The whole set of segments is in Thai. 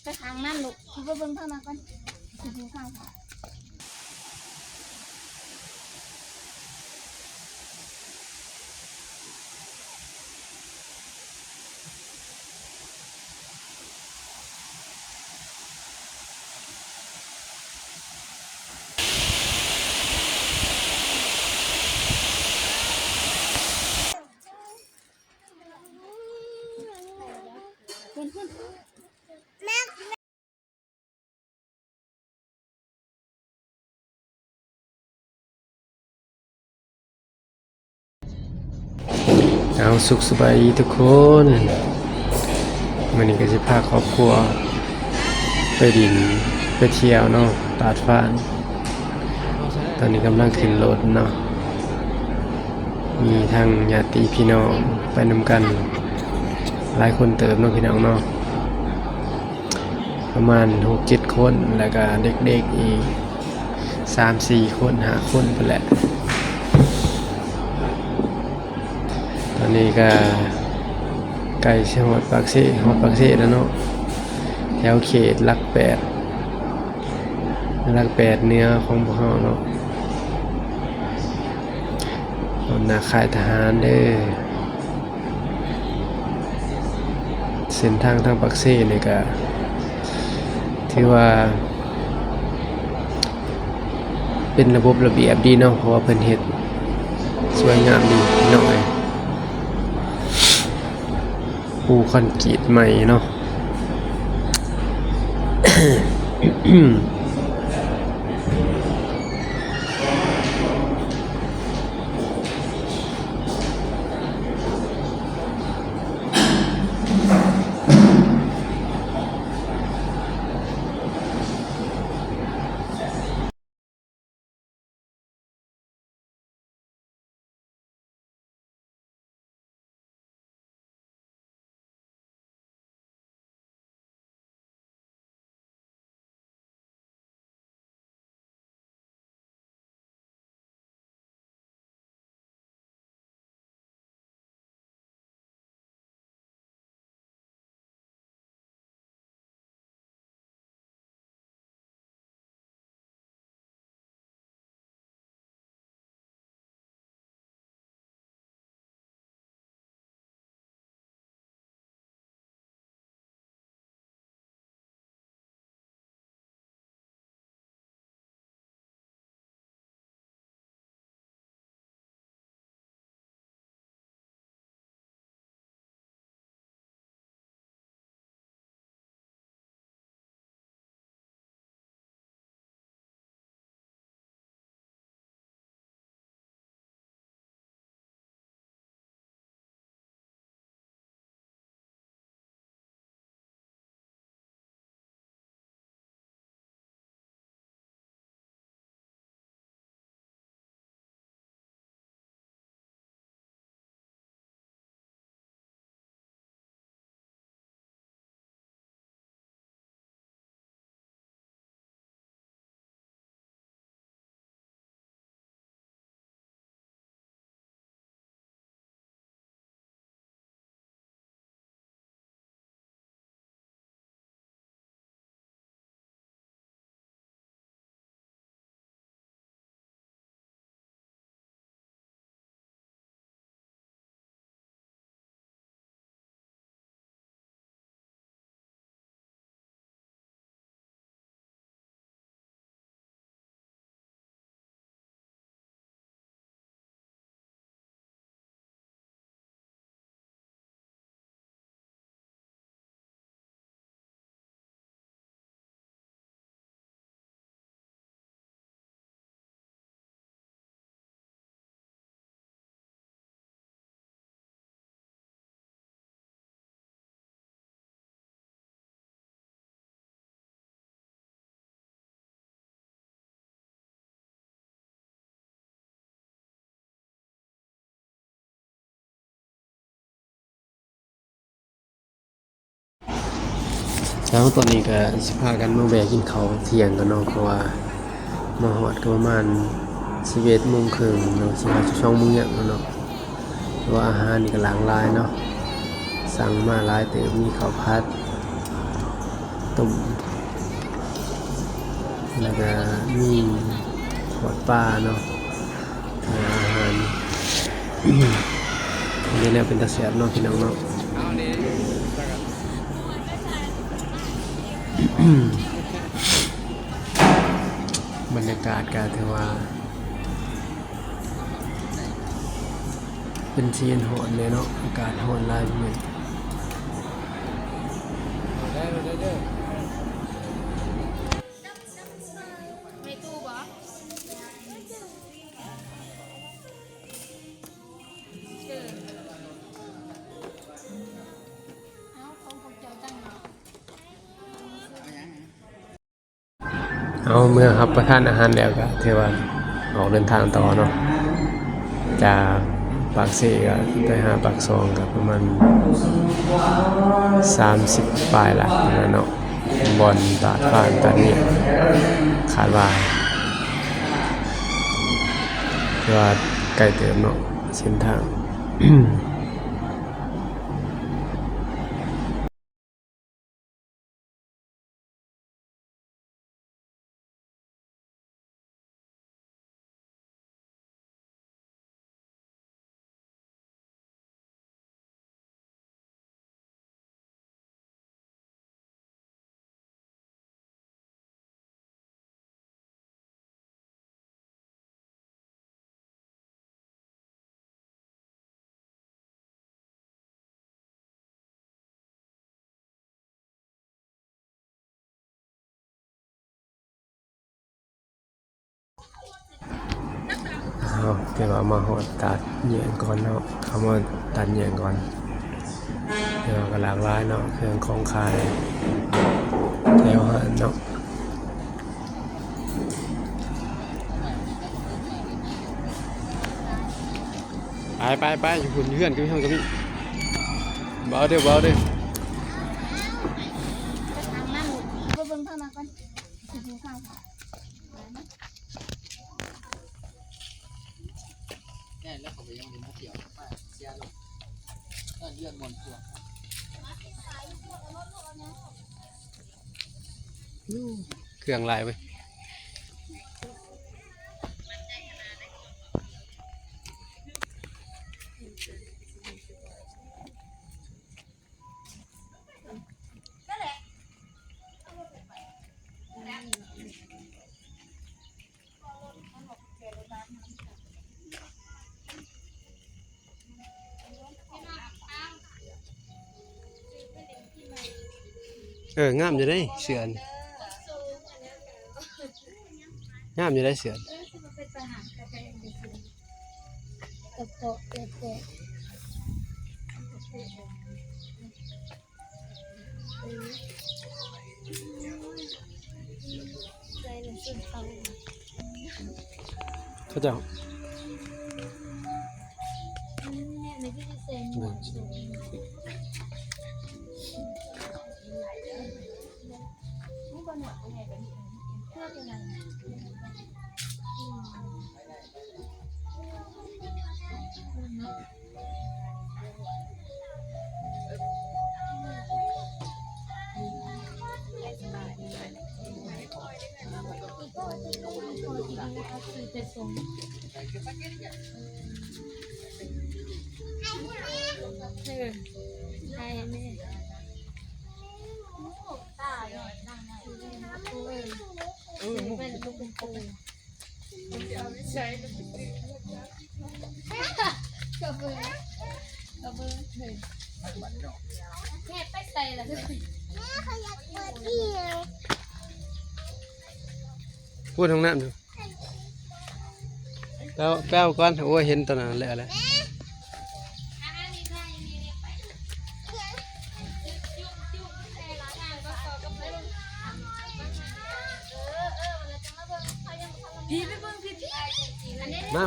ไปทางนั่นลูกคุณก็เบิ่งเท่านั้นก่อนคุณดูข้าวขึ้นขึ้นแม่ เอาสุขสบายดีทุกคนวันนี้ก็จะพาครอบครัวไปดินไปเที่ยวเนาะตาดฟ้านตอนนี้กำลังขึ้นรถเนาะมีทางญาติพี่น้องไปนำกันหลายคนเติมเนาะพี่น้องเนาะประมาณ 6-7 คนแล้วก็เด็กๆอีก 3-4 คน5 คนไปแหละตอนนี้ก็ไก่ชฮอดปากเซ่แล้วเนาะแถวเขตหลัก8เนื้อของพวกเราเนาะหน้าค่ายทหารเด้อเส้นทางทางปากเซ่นี่ก็ถือว่าเป็นระบบระเบียบดีเนาะเพราะว่าเพิ่นเฮ็ดสวยงามดีหน่อยปูคอนกรีตใหม่เนาะ แล้วตอนนี้ก็สิพากันมาแวะกินข้าวเที่ยงกันเนาะเพราะว่ามาฮอดก็ประมาณ 11:30 นเนาะ12:00 นเนาะเพราะว่าอาหารนี่ก็หลากหลายเนาะสั่งมาหลายเติมมีข้าวผัดต้ ตุ่มแล้วก็มีขวดปลาเนาะอาหารอันนี้เนี่ยเป็นตะเสียบเนาะพี่น้องเนาะบรรยากาศการถือว่าเป็นชีนหอนเลยเนาะอากาศหอนลายเหมือนไม่ตู้บ่เอาของเจ้าจังเนาะ เอาเมื่อครับประทานอาหารแล้วก็ถือว่าออกเดินทางต่อเนาะจากปากเสก็ไปหาปากซองกับประมาณ30 ปลายหลักนะเนาะบอลตาดฟ้านตาดเนี่ยขาดว่าคือว่าใกล้เติมเนาะเส้นทาง เอาเดี๋ยวเอามาหอดตัดเหยียงก่อนเนาะเอามาตัดเหยียงก่อนเดี๋ยวก็หลากหลายเนาะเครื่องของขายแถวหาดเนาะไปอยู่หุ่นเพื่อนกับพี่ห้องกับพี่เบาเด้อทางนั้นก็เบิ่งทางนั้นก่อนสิกินข้าวค่ะ เนี่ยแล้วเขาไปยังมีมาเกี่ยวป้าเสียลงก็เลื่อนมนต์ตัว เครื่องลายไปงามอยู่ได้เสือนงามอยู่ได้เสือน โตะเตะใจเลยสุดเขา เขาเจ้า เนี่ยในที่เซนหมดนี่บนหัวเป็นไงเป็นเพื่อเป็นอะไรจะส่งใช่แม่ตาหน่อยนั่งหน่อยเป็นลูกเป็นปูใช่กระเบื้องเลยแม่ไปใส่ละด้วยแม่เขาอยากเปิดเดี่ยว พูดทางนั้นดูแป้วก่อนโอ้ยเห็นตอนนั้นแล้วแหละ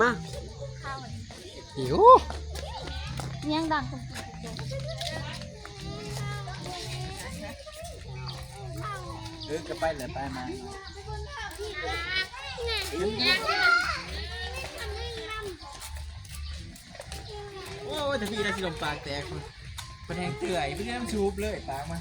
มาหิวยังดังจะไปหรือไปมาโอ้แต่พี่ได้สิลมปากแตกมันแทงเตื่อยพี่ได้น้ำชูบเลยปากมา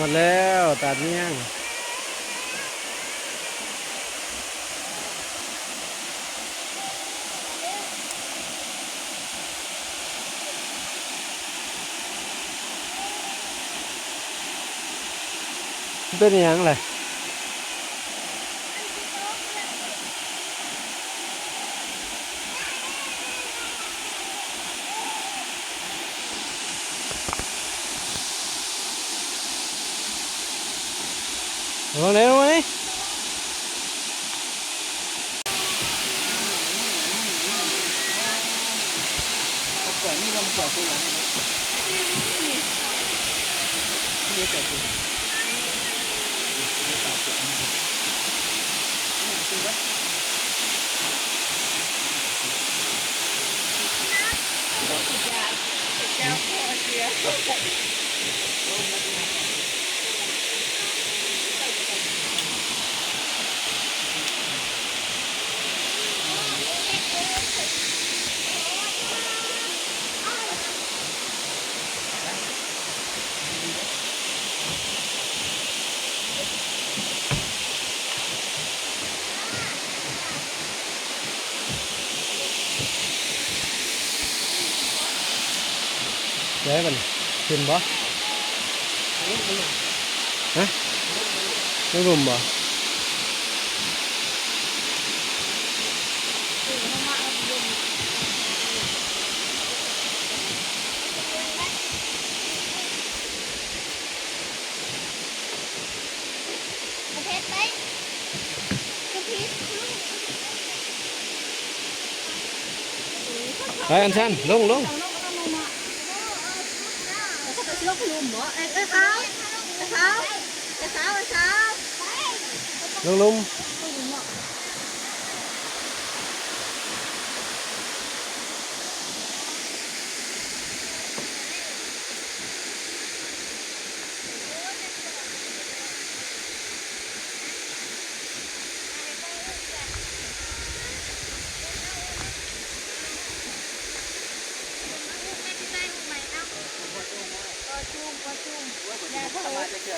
หมดแล้วตัดเมี่ยงเป็นอยังไงลงไหนลงไหนเกิดนี่เราเกิดตัวไหนนี่เกิดตัวเจ๊กันขึ้นบ่ฮะไม่รุมบ่ไปอันชันลงลงลงลง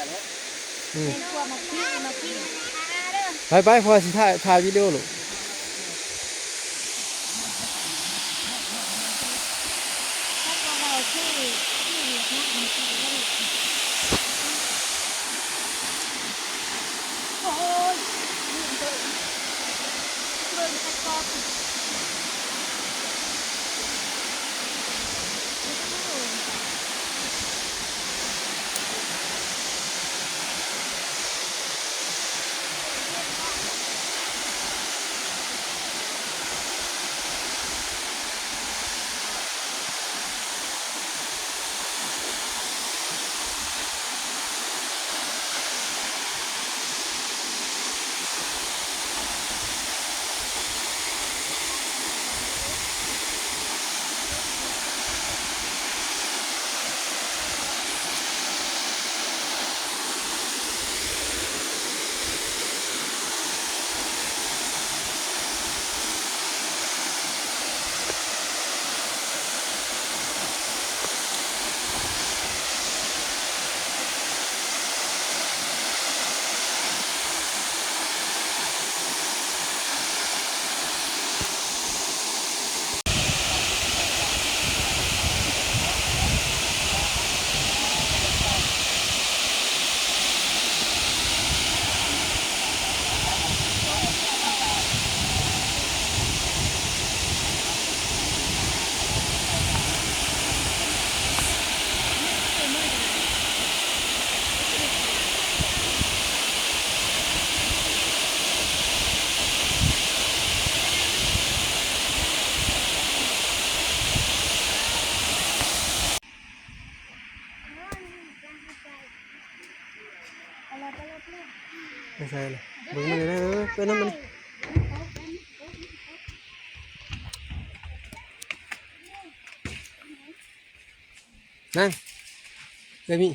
แล้ว เป็นตัวมาขี้เด้อ ไปพอสิถ่ายวิดีโอลูก ถ้าตัวเราที่เรียกนักมันจะได้โอ้ยนี่เลยตะกอบอะไรไปเลย ไม่ใช่เลยเบิ่งมาเลยนะไปน้ำมันนั่งเบบี้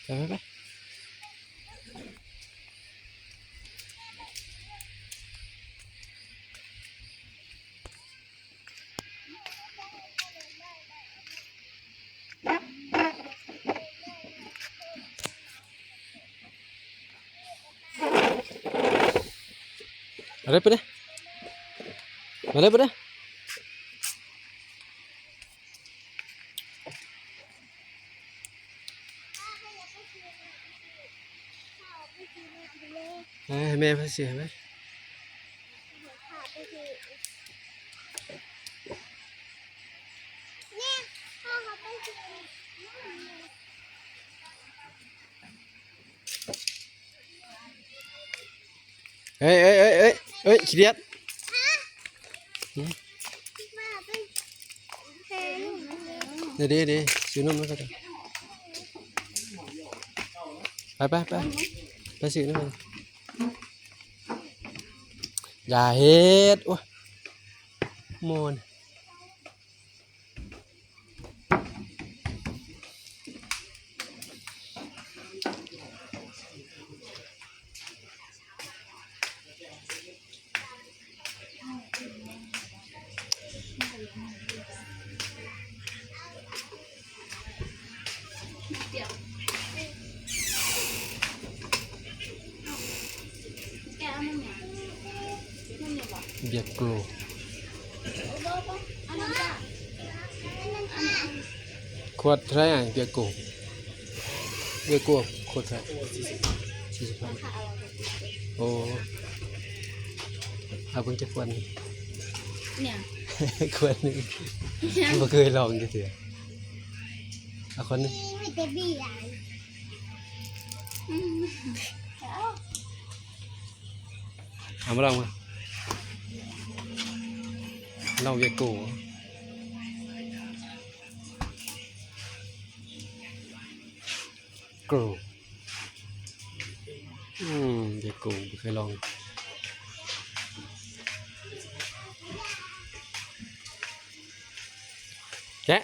ไปอะไรไปเลยอะไรไปเลยให้แม่พาเสียไหมขี้เดียดเดี๋ยวซื้อนมแล้วก็ไปซื้อนมอย่าเฮ็ดโอ้ยมอน เบียร์กรูขวดเท่าไหร่อ่ะเบียร์กรูขวดเท่าไหร่45โอ้เอาเพิ่งจะขวดนี่ เนี่ย ขวดนึงบ่เคยลองจังซี่เอาคนนึง ไม่ได้บีอ่ะ เอามาลองมาลองเบียร์กรูเบียร์กรูบ่เคยลองแกะ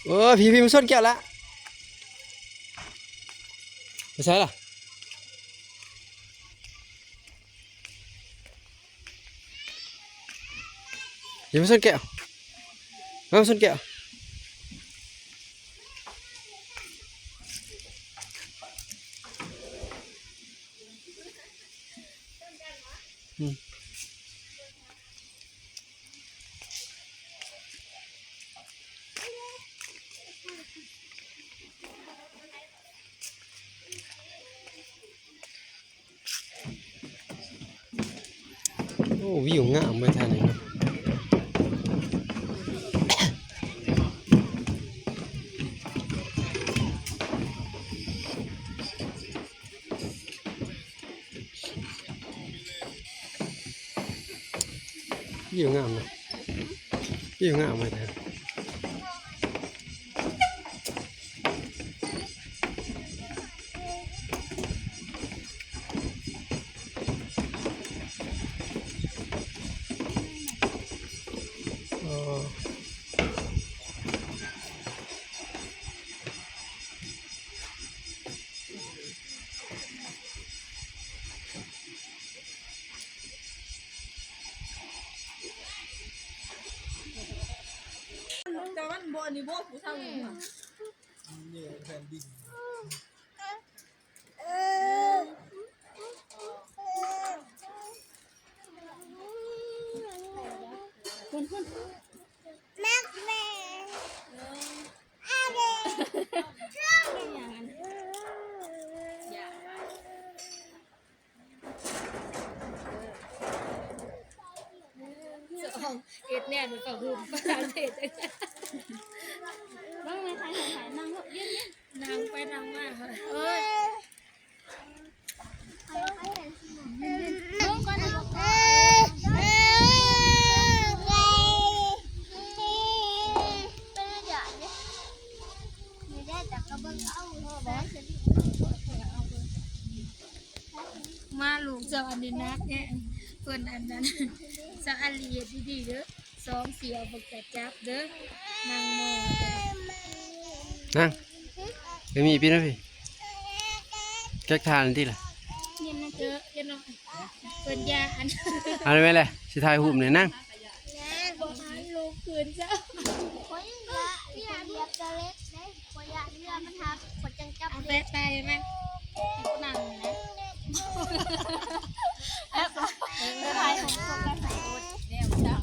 โอ้พี่มันส้นแก้วละไม่ใช่ล่ะพี่มันส้นแก้วมันส้นแก้วโอ้วิวงามไม่ทันเลยเนาะวิวงามเลยวิวงามไม่ทันแต่ว่าบนนี่บ่ผู้สาวนี่เอ็ดเนี่ยมันก็คือภาษาเทศนั่งในทางถ่ายนั่งเย็นนั่งไปนั่งมาเอ้ยลงก่อนนะมาลูกเจ้าอันนี้นักเนี่ยเพิ่นอันนั้นสะอาลีดีๆเด้อ2เสียวบ่แกจับเด้อนางโม นั่งไม่มีพี่นะพี่แก๊กทานที่ล่ะ เย็นนะเจอเย็นหน่อยเพิ่นยาอัน เอาได้ไหมล่ะสิถ่ายรูปหน่อยนั่ง บ่ให้ลูกคืนเจ้าคนละที่เรียบจะเล็กได้บ่อยากเรือมันหักบ่จังจับเอาแตะไปแม่กูนั่งนะแอบถ่ายของคนละถ่ายเนี่ยมันดัง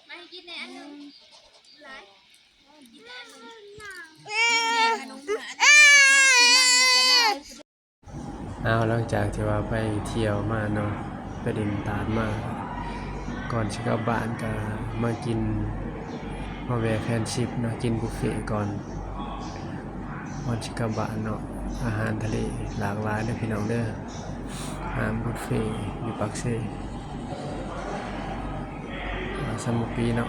ไม่กินในอันนึงหลายกินในอันนึงกินในขนมหวานเอาหลังจากที่ว่าไปเที่ยวมาเนาะไปเดินตาดมาก่อนสิกลับบ้านก็มากินมาแวะแคนชิปเนาะกินบุฟเฟ่ต์ก่อนก่อนสิกลับบ้านเนาะอาหารทะเลหลากหลายเด้อพี่น้องเด้ออาหารบุฟเฟ่ต์อยู่ปากเซ่สมุปีเนาะ